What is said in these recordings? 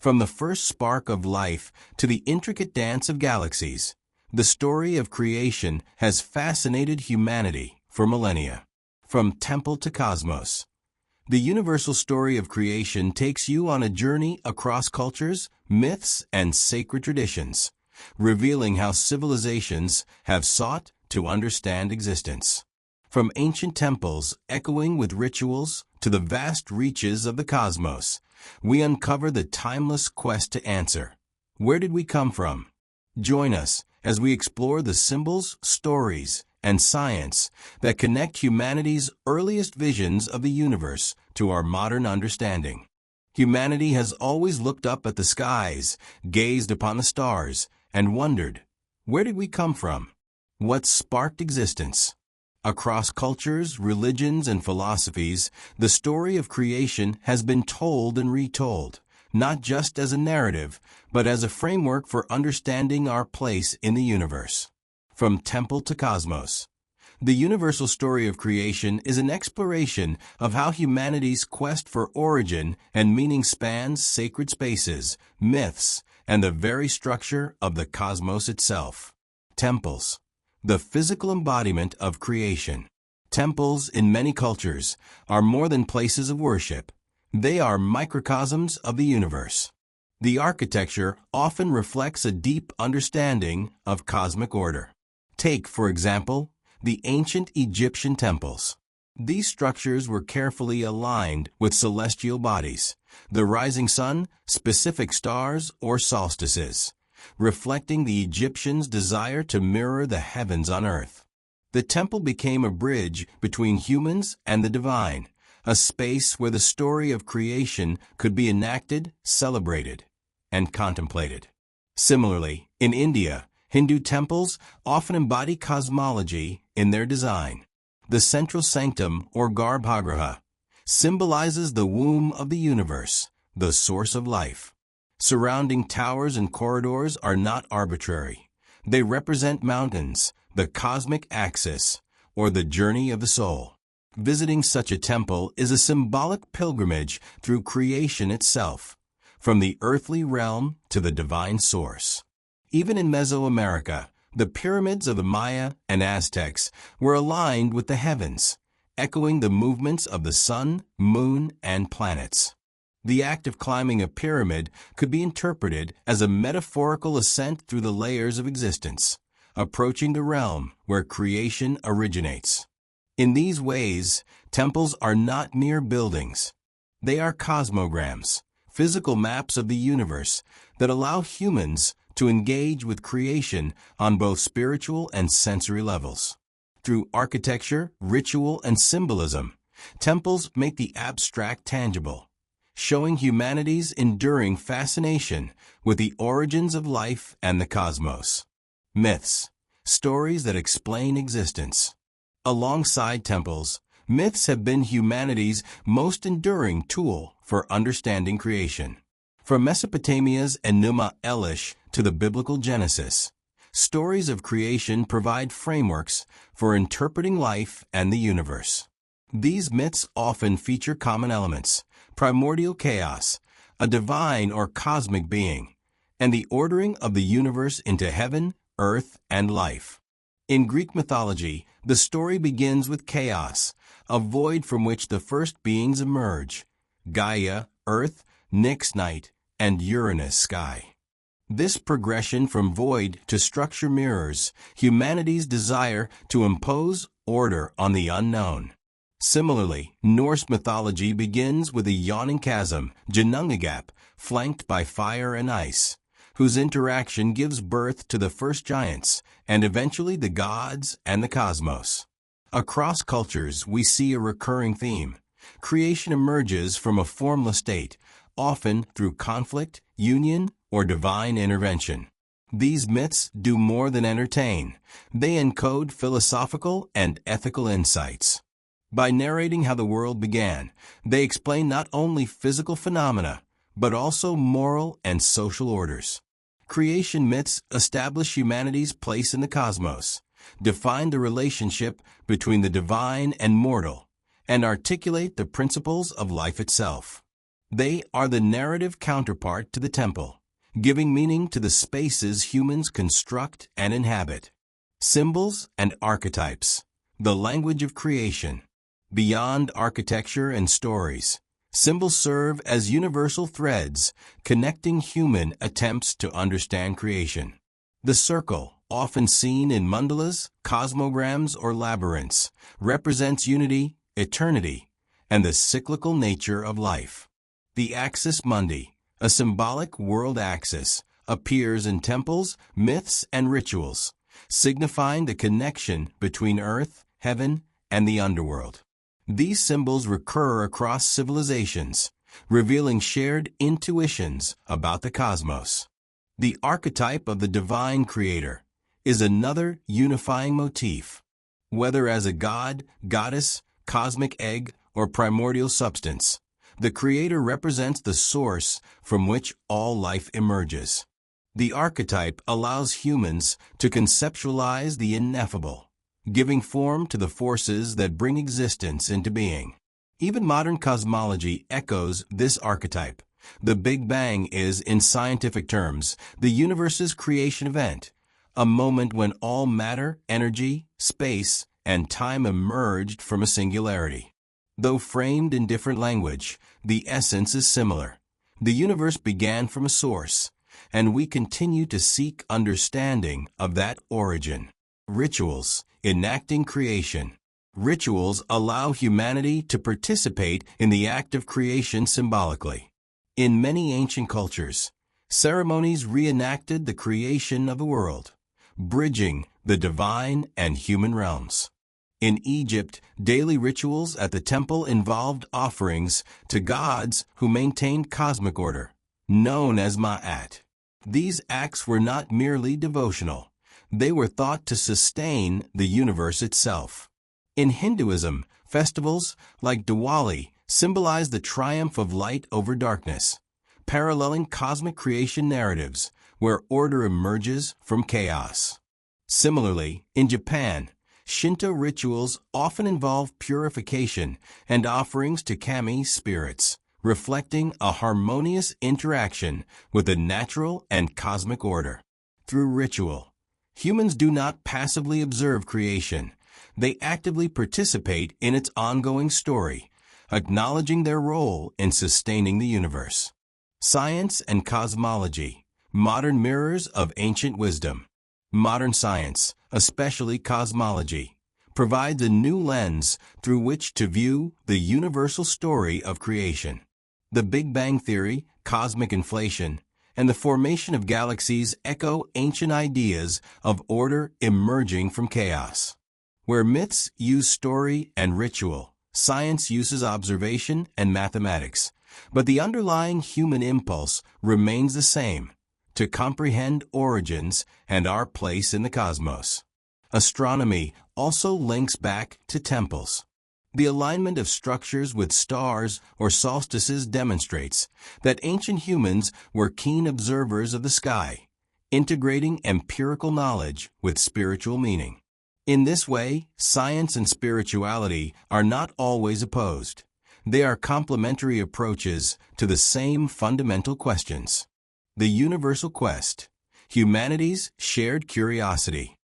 From the first spark of life to the intricate dance of galaxies, the story of creation has fascinated humanity for millennia. From temple to cosmos, the universal story of creation takes you on a journey across cultures, myths, and sacred traditions, revealing how civilizations have sought to understand existence. From ancient temples echoing with rituals to the vast reaches of the cosmos, we uncover the timeless quest to answer, where did we come from? Join us as we explore the symbols, stories, and science that connect humanity's earliest visions of the universe to our modern understanding. Humanity has always looked up at the skies, gazed upon the stars, and wondered, where did we come from? What sparked existence? Across cultures, religions, and philosophies, the story of creation has been told and retold, not just as a narrative, but as a framework for understanding our place in the universe. From temple to cosmos, the universal story of creation is an exploration of how humanity's quest for origin and meaning spans sacred spaces, myths, and the very structure of the cosmos itself. Temples, the physical embodiment of creation. Temples, in many cultures, are more than places of worship. They are microcosms of the universe. The architecture often reflects a deep understanding of cosmic order. Take, for example, the ancient Egyptian temples. These structures were carefully aligned with celestial bodies, the rising sun, specific stars, or solstices, reflecting the Egyptians' desire to mirror the heavens on earth. The temple became a bridge between humans and the divine, a space where the story of creation could be enacted, celebrated, and contemplated. Similarly, in India, Hindu temples often embody cosmology in their design. The central sanctum, or Garbhagriha, symbolizes the womb of the universe, the source of life. Surrounding towers and corridors are not arbitrary. They represent mountains, the cosmic axis, or the journey of the soul. Visiting such a temple is a symbolic pilgrimage through creation itself, from the earthly realm to the divine source. Even in Mesoamerica, the pyramids of the Maya and Aztecs were aligned with the heavens, echoing the movements of the sun, moon, and planets. The act of climbing a pyramid could be interpreted as a metaphorical ascent through the layers of existence, approaching the realm where creation originates. In these ways, temples are not mere buildings. They are cosmograms, physical maps of the universe that allow humans to engage with creation on both spiritual and sensory levels. Through architecture, ritual, and symbolism, temples make the abstract tangible, showing humanity's enduring fascination with the origins of life and the cosmos. Myths, stories that explain existence. Alongside temples, myths have been humanity's most enduring tool for understanding creation. From Mesopotamia's Enuma Elish to the biblical Genesis, stories of creation provide frameworks for interpreting life and the universe. These myths often feature common elements: primordial chaos, a divine or cosmic being, and the ordering of the universe into heaven, earth, and life. In Greek mythology, the story begins with chaos, a void from which the first beings emerge: Gaia, earth; Nyx, night; and Uranus, sky. This progression from void to structure mirrors humanity's desire to impose order on the unknown. Similarly, Norse mythology begins with a yawning chasm, Ginnungagap, flanked by fire and ice, whose interaction gives birth to the first giants and eventually the gods and the cosmos. Across cultures, we see a recurring theme. Creation emerges from a formless state, often through conflict, union, or divine intervention. These myths do more than entertain. They encode philosophical and ethical insights. By narrating how the world began, they explain not only physical phenomena, but also moral and social orders. Creation myths establish humanity's place in the cosmos, define the relationship between the divine and mortal, and articulate the principles of life itself. They are the narrative counterpart to the temple, giving meaning to the spaces humans construct and inhabit. Symbols and archetypes, the language of creation. Beyond architecture and stories, symbols serve as universal threads connecting human attempts to understand creation. The circle, often seen in mandalas, cosmograms, or labyrinths, represents unity, eternity, and the cyclical nature of life. The axis mundi, a symbolic world axis, appears in temples, myths, and rituals, signifying the connection between earth, heaven, and the underworld. These symbols recur across civilizations, revealing shared intuitions about the cosmos. The archetype of the divine creator is another unifying motif. Whether as a god, goddess, cosmic egg, or primordial substance, the creator represents the source from which all life emerges. The archetype allows humans to conceptualize the ineffable, giving form to the forces that bring existence into being. Even modern cosmology echoes this archetype. The Big Bang is, in scientific terms, the universe's creation event, a moment when all matter, energy, space, and time emerged from a singularity. Though framed in different language, the essence is similar. The universe began from a source, and we continue to seek understanding of that origin. Rituals, enacting creation. Rituals allow humanity to participate in the act of creation symbolically. In many ancient cultures, ceremonies reenacted the creation of the world, bridging the divine and human realms. In Egypt, daily rituals at the temple involved offerings to gods who maintained cosmic order, known as Ma'at. These acts were not merely devotional. They were thought to sustain the universe itself. In Hinduism, festivals like Diwali symbolize the triumph of light over darkness, paralleling cosmic creation narratives where order emerges from chaos. Similarly, in Japan, Shinto rituals often involve purification and offerings to kami spirits, reflecting a harmonious interaction with the natural and cosmic order. Through ritual, humans do not passively observe creation. They actively participate in its ongoing story, acknowledging their role in sustaining the universe. Science and cosmology, modern mirrors of ancient wisdom. Modern science, especially cosmology, provides a new lens through which to view the universal story of creation. The Big Bang Theory, cosmic inflation, and the formation of galaxies echo ancient ideas of order emerging from chaos. Where myths use story and ritual, science uses observation and mathematics, but the underlying human impulse remains the same: to comprehend origins and our place in the cosmos. Astronomy also links back to temples. The alignment of structures with stars or solstices demonstrates that ancient humans were keen observers of the sky, integrating empirical knowledge with spiritual meaning. In this way, science and spirituality are not always opposed. They are complementary approaches to the same fundamental questions. The universal quest, humanity's shared curiosity.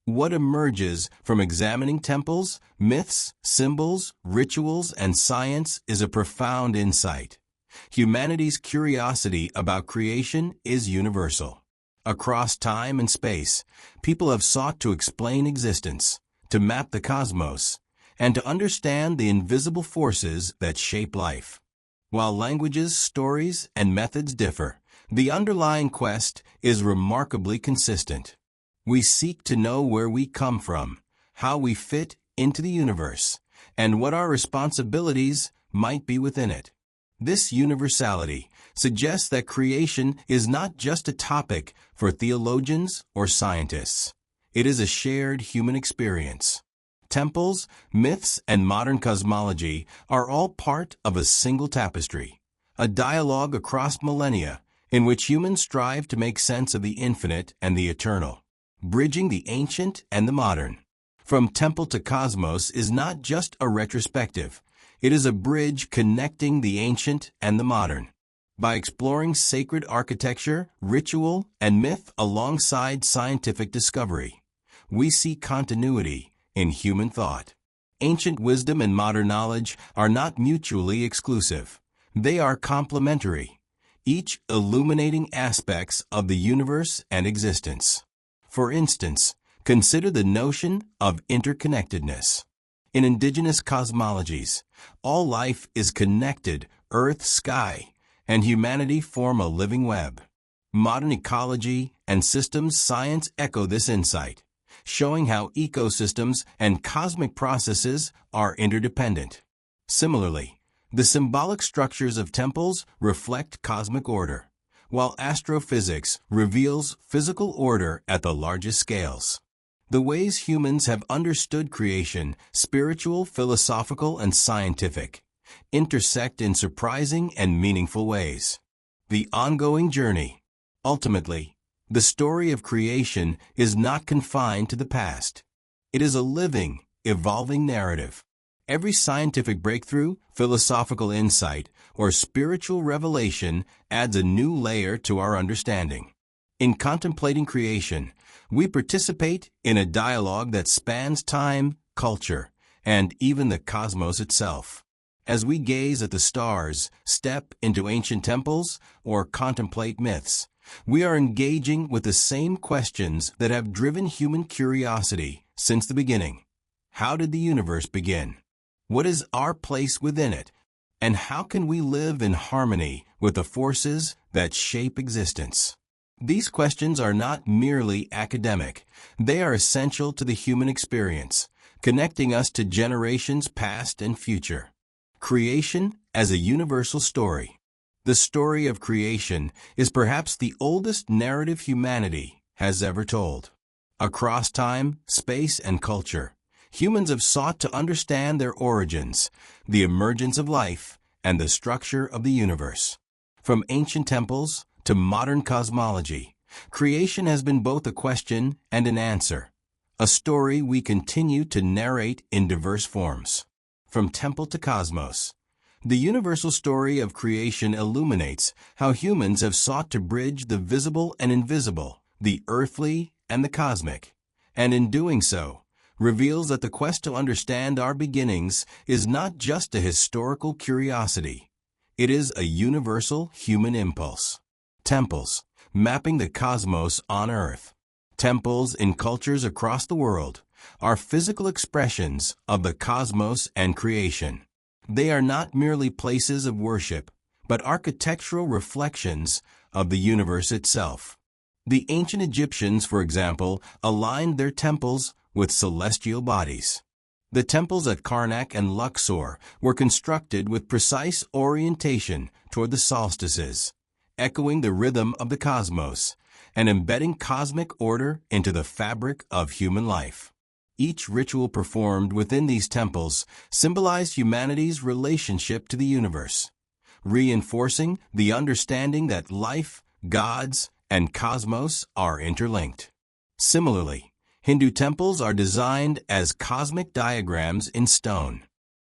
What emerges from examining temples, myths, symbols, rituals, and science is a profound insight. Humanity's curiosity about creation is universal. Across time and space, people have sought to explain existence, to map the cosmos, and to understand the invisible forces that shape life. While languages, stories, and methods differ, the underlying quest is remarkably consistent. We seek to know where we come from, how we fit into the universe, and what our responsibilities might be within it. This universality suggests that creation is not just a topic for theologians or scientists. It is a shared human experience. Temples, myths, and modern cosmology are all part of a single tapestry, a dialogue across millennia in which humans strive to make sense of the infinite and the eternal, bridging the ancient and the modern. From Temple to Cosmos is not just a retrospective. It is a bridge connecting the ancient and the modern. By exploring sacred architecture, ritual, and myth alongside scientific discovery, we see continuity in human thought. Ancient wisdom and modern knowledge are not mutually exclusive. They are complementary, each illuminating aspects of the universe and existence. For instance, consider the notion of interconnectedness. In indigenous cosmologies, all life is connected, earth, sky, and humanity form a living web. Modern ecology and systems science echo this insight, showing how ecosystems and cosmic processes are interdependent. Similarly, the symbolic structures of temples reflect cosmic order, while astrophysics reveals physical order at the largest scales. The ways humans have understood creation, spiritual, philosophical, and scientific, intersect in surprising and meaningful ways. The ongoing journey. Ultimately, the story of creation is not confined to the past. It is a living, evolving narrative. Every scientific breakthrough, philosophical insight, or spiritual revelation adds a new layer to our understanding. In contemplating creation, we participate in a dialogue that spans time, culture, and even the cosmos itself. As we gaze at the stars, step into ancient temples, or contemplate myths, we are engaging with the same questions that have driven human curiosity since the beginning. How did the universe begin? What is our place within it? And how can we live in harmony with the forces that shape existence? These questions are not merely academic. They are essential to the human experience, connecting us to generations past and future. Creation as a universal story. The story of creation is perhaps the oldest narrative humanity has ever told. Across time, space, and culture, humans have sought to understand their origins, the emergence of life, and the structure of the universe. From ancient temples to modern cosmology, creation has been both a question and an answer, a story we continue to narrate in diverse forms. From temple to cosmos, the universal story of creation illuminates how humans have sought to bridge the visible and invisible, the earthly and the cosmic, and in doing so, reveals that the quest to understand our beginnings is not just a historical curiosity. It is a universal human impulse. Temples, mapping the cosmos on Earth. Temples in cultures across the world are physical expressions of the cosmos and creation. They are not merely places of worship, but architectural reflections of the universe itself. The ancient Egyptians, for example, aligned their temples with celestial bodies. The temples at Karnak and Luxor were constructed with precise orientation toward the solstices, echoing the rhythm of the cosmos and embedding cosmic order into the fabric of human life. Each ritual performed within these temples symbolized humanity's relationship to the universe, reinforcing the understanding that life, gods, and cosmos are interlinked. Similarly, Hindu temples are designed as cosmic diagrams in stone.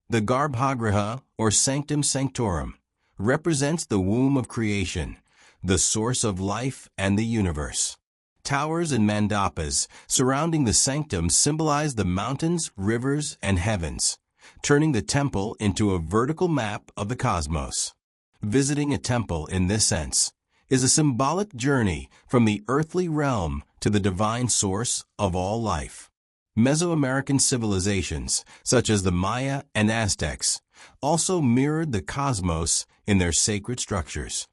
The Garbhagriha, or Sanctum Sanctorum, represents the womb of creation, the source of life and the universe. Towers and mandapas surrounding the sanctum symbolize the mountains, rivers, and heavens, turning the temple into a vertical map of the cosmos. Visiting a temple in this sense is a symbolic journey from the earthly realm to the divine source of all life. Mesoamerican civilizations, such as the Maya and Aztecs, also mirrored the cosmos in their sacred structures.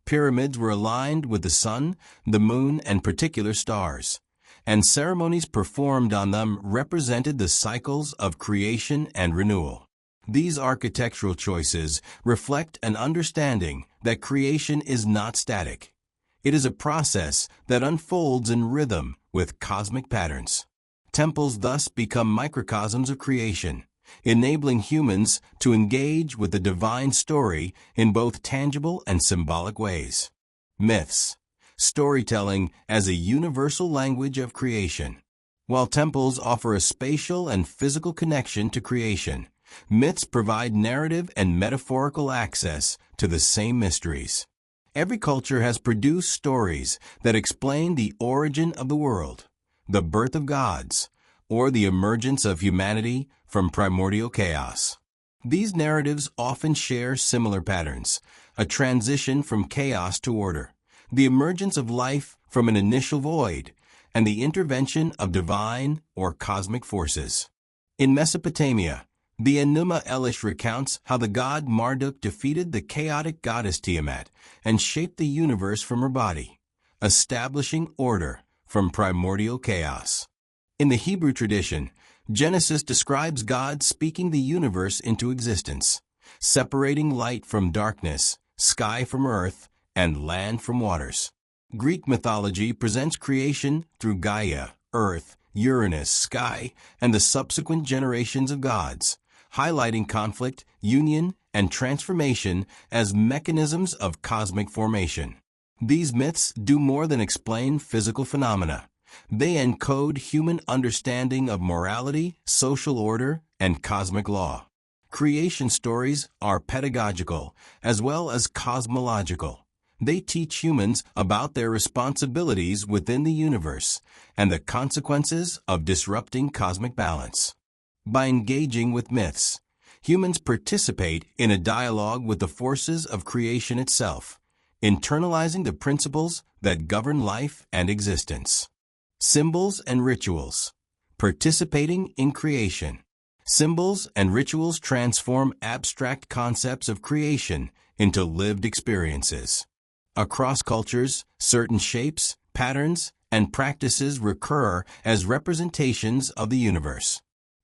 Pyramids were aligned with the sun, the moon, and particular stars, and ceremonies performed on them represented the cycles of creation and renewal. These architectural choices reflect an understanding that creation is not static. It is a process that unfolds in rhythm with cosmic patterns. Temples thus become microcosms of creation, enabling humans to engage with the divine story in both tangible and symbolic ways. Myths, storytelling as a universal language of creation. While temples offer a spatial and physical connection to creation, Myths provide narrative and metaphorical access to the same mysteries. Every culture has produced stories that explain the origin of the world, the birth of gods, or the emergence of humanity from primordial chaos. These narratives often share similar patterns: a transition from chaos to order, the emergence of life from an initial void, and the intervention of divine or cosmic forces. In Mesopotamia, the Enuma Elish recounts how the god Marduk defeated the chaotic goddess Tiamat and shaped the universe from her body, establishing order from primordial chaos. In the Hebrew tradition, Genesis describes God speaking the universe into existence, separating light from darkness, sky from earth, and land from waters. Greek mythology presents creation through Gaia, earth, Uranus, sky, and the subsequent generations of gods, highlighting conflict, union, and transformation as mechanisms of cosmic formation. These myths do more than explain physical phenomena. They encode human understanding of morality, social order, and cosmic law. Creation stories are pedagogical as well as cosmological. They teach humans about their responsibilities within the universe and the consequences of disrupting cosmic balance. By engaging with myths, humans participate in a dialogue with the forces of creation itself, internalizing the principles that govern life and existence. Symbols and rituals. Participating in creation. Symbols and rituals transform abstract concepts of creation into lived experiences. Across cultures, certain shapes, patterns, and practices recur as representations of the universe.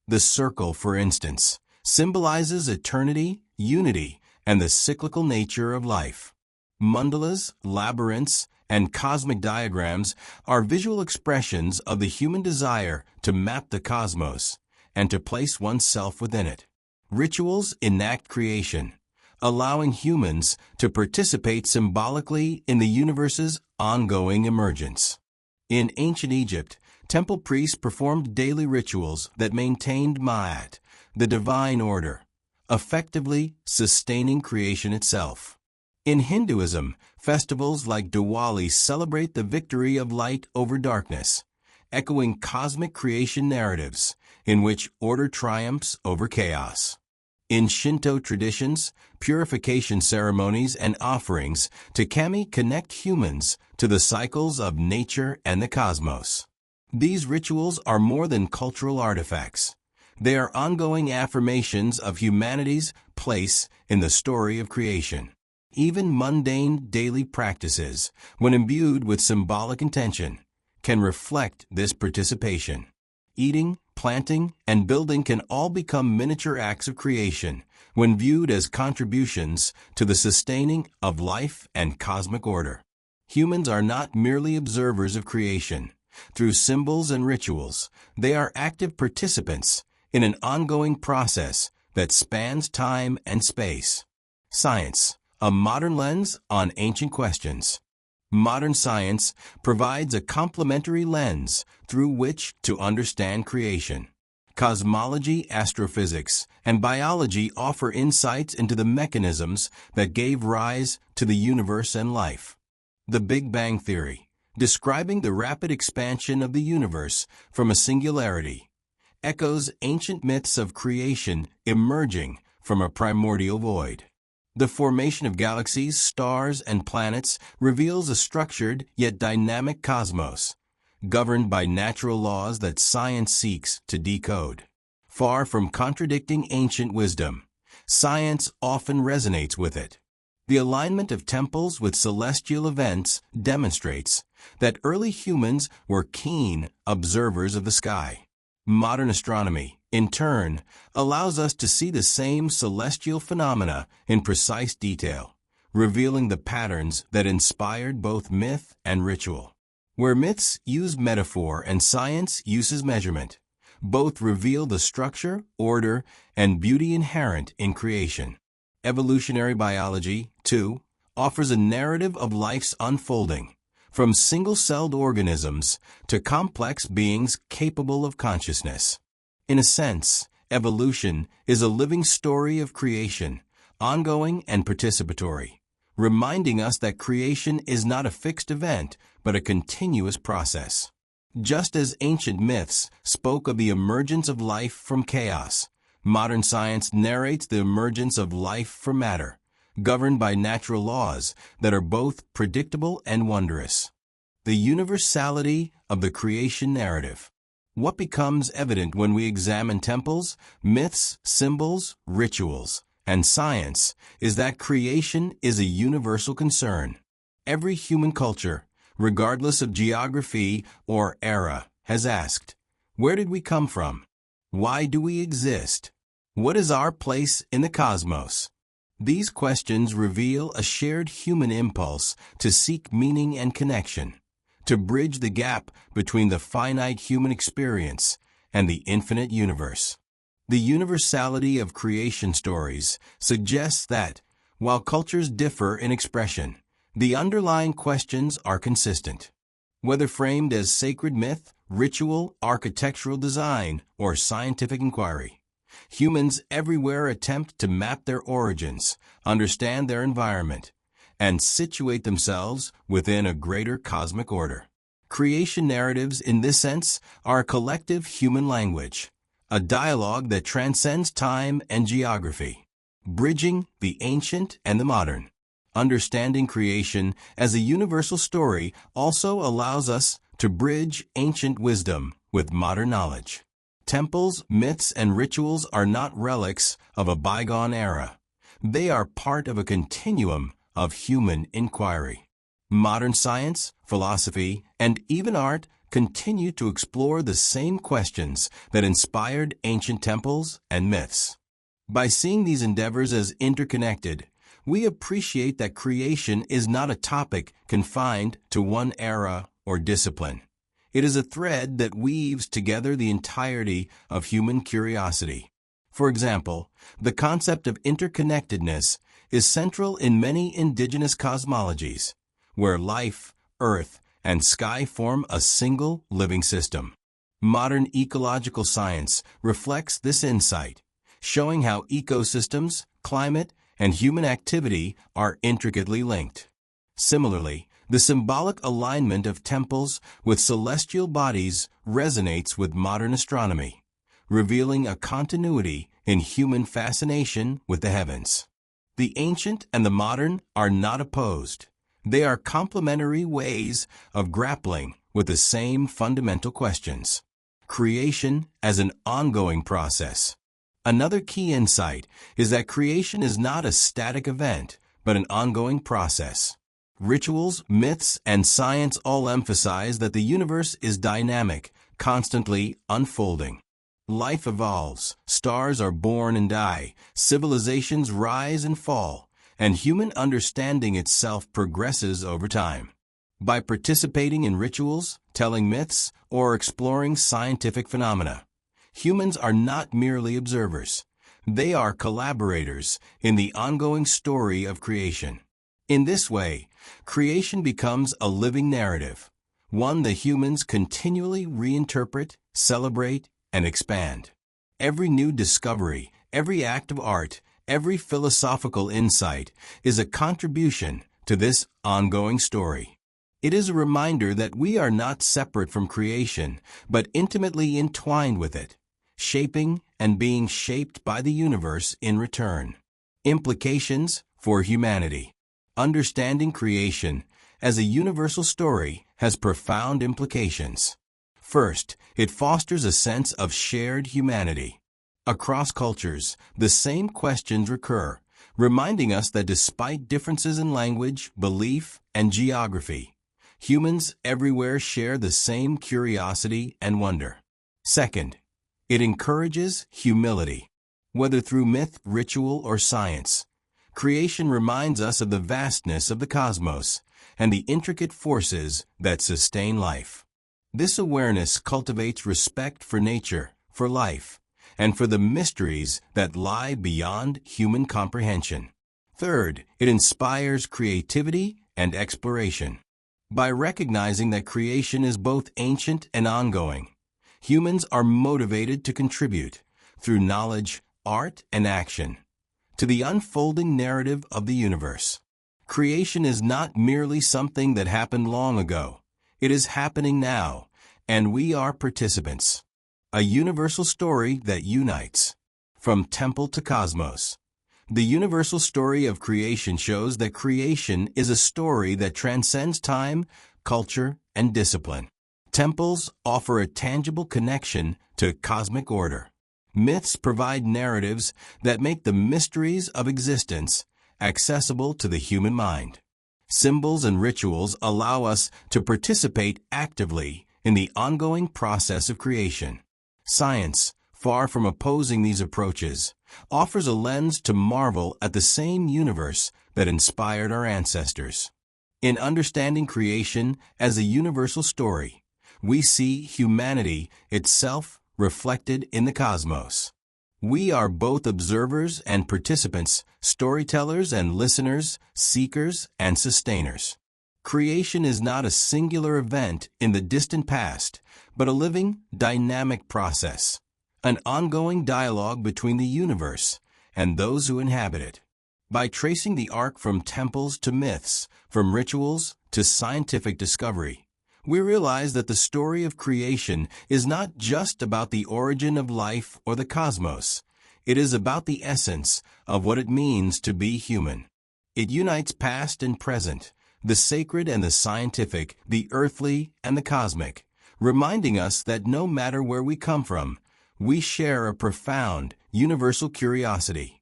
The circle, for instance, symbolizes eternity, unity, and the cyclical nature of life. Mandalas, labyrinths, and cosmic diagrams are visual expressions of the human desire to map the cosmos and to place oneself within it. Rituals enact creation, allowing humans to participate symbolically in the universe's ongoing emergence. In ancient Egypt, temple priests performed daily rituals that maintained Ma'at, the divine order, effectively sustaining creation itself. In Hinduism, festivals like Diwali celebrate the victory of light over darkness, echoing cosmic creation narratives in which order triumphs over chaos. In Shinto traditions, purification ceremonies and offerings to kami connect humans to the cycles of nature and the cosmos. These rituals are more than cultural artifacts. They are ongoing affirmations of humanity's place in the story of creation. Even mundane daily practices, when imbued with symbolic intention, can reflect this participation. Eating, planting, and building can all become miniature acts of creation when viewed as contributions to the sustaining of life and cosmic order. Humans are not merely observers of creation. Through symbols and rituals, they are active participants in an ongoing process that spans time and space. Science, a modern lens on ancient questions. Modern science provides a complementary lens through which to understand creation. Cosmology, astrophysics, and biology offer insights into the mechanisms that gave rise to the universe and life. The Big Bang Theory, describing the rapid expansion of the universe from a singularity, echoes ancient myths of creation emerging from a primordial void. The formation of galaxies, stars, and planets reveals a structured yet dynamic cosmos, governed by natural laws that science seeks to decode. Far from contradicting ancient wisdom, science often resonates with it. The alignment of temples with celestial events demonstrates that early humans were keen observers of the sky. Modern astronomy, in turn, allows us to see the same celestial phenomena in precise detail, revealing the patterns that inspired both myth and ritual. Where myths use metaphor and science uses measurement, both reveal the structure, order, and beauty inherent in creation. Evolutionary biology, too, offers a narrative of life's unfolding, from single-celled organisms to complex beings capable of consciousness. In a sense, Evolution is a living story of creation, ongoing and participatory, reminding us that creation is not a fixed event, but a continuous process. Just as ancient myths spoke of the emergence of life from chaos, modern science narrates the emergence of life from matter, governed by natural laws that are both predictable and wondrous. The universality of the creation narrative. What becomes evident when we examine temples, myths, symbols, rituals, and science is that creation is a universal concern. Every human culture, regardless of geography or era, has asked, where did we come from? Why do we exist? What is our place in the cosmos? These questions reveal a shared human impulse to seek meaning and connection, to bridge the gap between the finite human experience and the infinite universe. The universality of creation stories suggests that, while cultures differ in expression, the underlying questions are consistent. Whether framed as sacred myth, ritual, architectural design, or scientific inquiry, humans everywhere attempt to map their origins, understand their environment, and situate themselves within a greater cosmic order. Creation narratives, in this sense, are a collective human language, a dialogue that transcends time and geography, bridging the ancient and the modern. Understanding creation as a universal story also allows us to bridge ancient wisdom with modern knowledge. Temples, myths, and rituals are not relics of a bygone era. They are part of a continuum of human inquiry. Modern science, philosophy, and even art continue to explore the same questions that inspired ancient temples and myths. By seeing these endeavors as interconnected, we appreciate that creation is not a topic confined to one era or discipline. It is a thread that weaves together the entirety of human curiosity. For example, the concept of interconnectedness is central in many indigenous cosmologies, where life, earth, and sky form a single living system. Modern ecological science reflects this insight, showing how ecosystems, climate, and human activity are intricately linked. Similarly, the symbolic alignment of temples with celestial bodies resonates with modern astronomy, revealing a continuity in human fascination with the heavens. The ancient and the modern are not opposed. They are complementary ways of grappling with the same fundamental questions. Creation as an ongoing process. Another key insight is that creation is not a static event, but an ongoing process. Rituals, myths, and science all emphasize that the universe is dynamic, constantly unfolding. Life evolves, stars are born and die, civilizations rise and fall, and human understanding itself progresses over time. By participating in rituals, telling myths, or exploring scientific phenomena, humans are not merely observers. They are collaborators in the ongoing story of creation. In this way, creation becomes a living narrative, one that humans continually reinterpret, celebrate, and expand. Every new discovery, every act of art, every philosophical insight is a contribution to this ongoing story. It is a reminder that we are not separate from creation, but intimately entwined with it, shaping and being shaped by the universe in return. Implications for humanity. Understanding creation as a universal story has profound implications. First, it fosters a sense of shared humanity. Across cultures, the same questions recur, reminding us that despite differences in language, belief, and geography, humans everywhere share the same curiosity and wonder. Second, it encourages humility. Whether through myth, ritual, or science, creation reminds us of the vastness of the cosmos and the intricate forces that sustain life. This awareness cultivates respect for nature, for life, and for the mysteries that lie beyond human comprehension. Third, it inspires creativity and exploration. By recognizing that creation is both ancient and ongoing, humans are motivated to contribute, through knowledge, art, and action, to the unfolding narrative of the universe. Creation is not merely something that happened long ago. It is happening now, and we are participants. A universal story that unites. From temple to cosmos. The universal story of creation shows that creation is a story that transcends time, culture, and discipline. Temples offer a tangible connection to cosmic order. Myths provide narratives that make the mysteries of existence accessible to the human mind. Symbols and rituals allow us to participate actively in the ongoing process of creation. Science, far from opposing these approaches, offers a lens to marvel at the same universe that inspired our ancestors. In understanding creation as a universal story, we see humanity itself reflected in the cosmos. We are both observers and participants, storytellers and listeners, seekers and sustainers. Creation is not a singular event in the distant past, but a living, dynamic process. An ongoing dialogue between the universe and those who inhabit it. By tracing the arc from temples to myths, from rituals to scientific discovery, we realize that the story of creation is not just about the origin of life or the cosmos. It is about the essence of what it means to be human. It unites past and present, the sacred and the scientific, the earthly and the cosmic, reminding us that no matter where we come from, we share a profound, universal curiosity,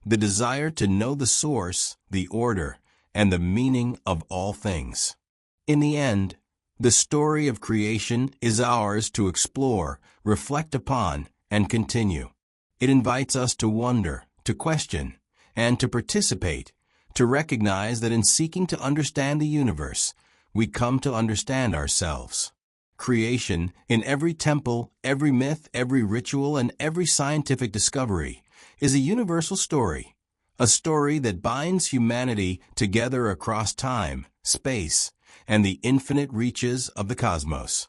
the desire to know the source, the order, and the meaning of all things. In the end, the story of creation is ours to explore, reflect upon, and continue. It invites us to wonder, to question, and to participate, to recognize that in seeking to understand the universe, we come to understand ourselves. Creation, in every temple, every myth, every ritual, and every scientific discovery, is a universal story, a story that binds humanity together across time, space, and the infinite reaches of the cosmos.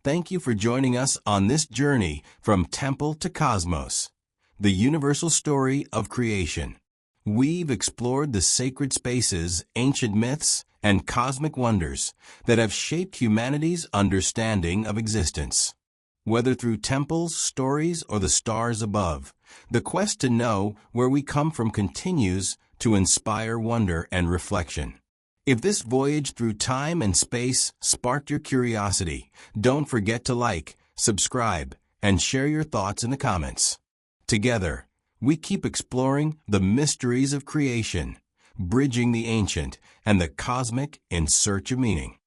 Thank you for joining us on this journey from temple to cosmos, the universal story of creation. We've explored the sacred spaces, ancient myths, and cosmic wonders that have shaped humanity's understanding of existence. Whether through temples, stories, or the stars above, the quest to know where we come from continues to inspire wonder and reflection. If this voyage through time and space sparked your curiosity, don't forget to like, subscribe, and share your thoughts in the comments. Together, we keep exploring the mysteries of creation, bridging the ancient and the cosmic in search of meaning.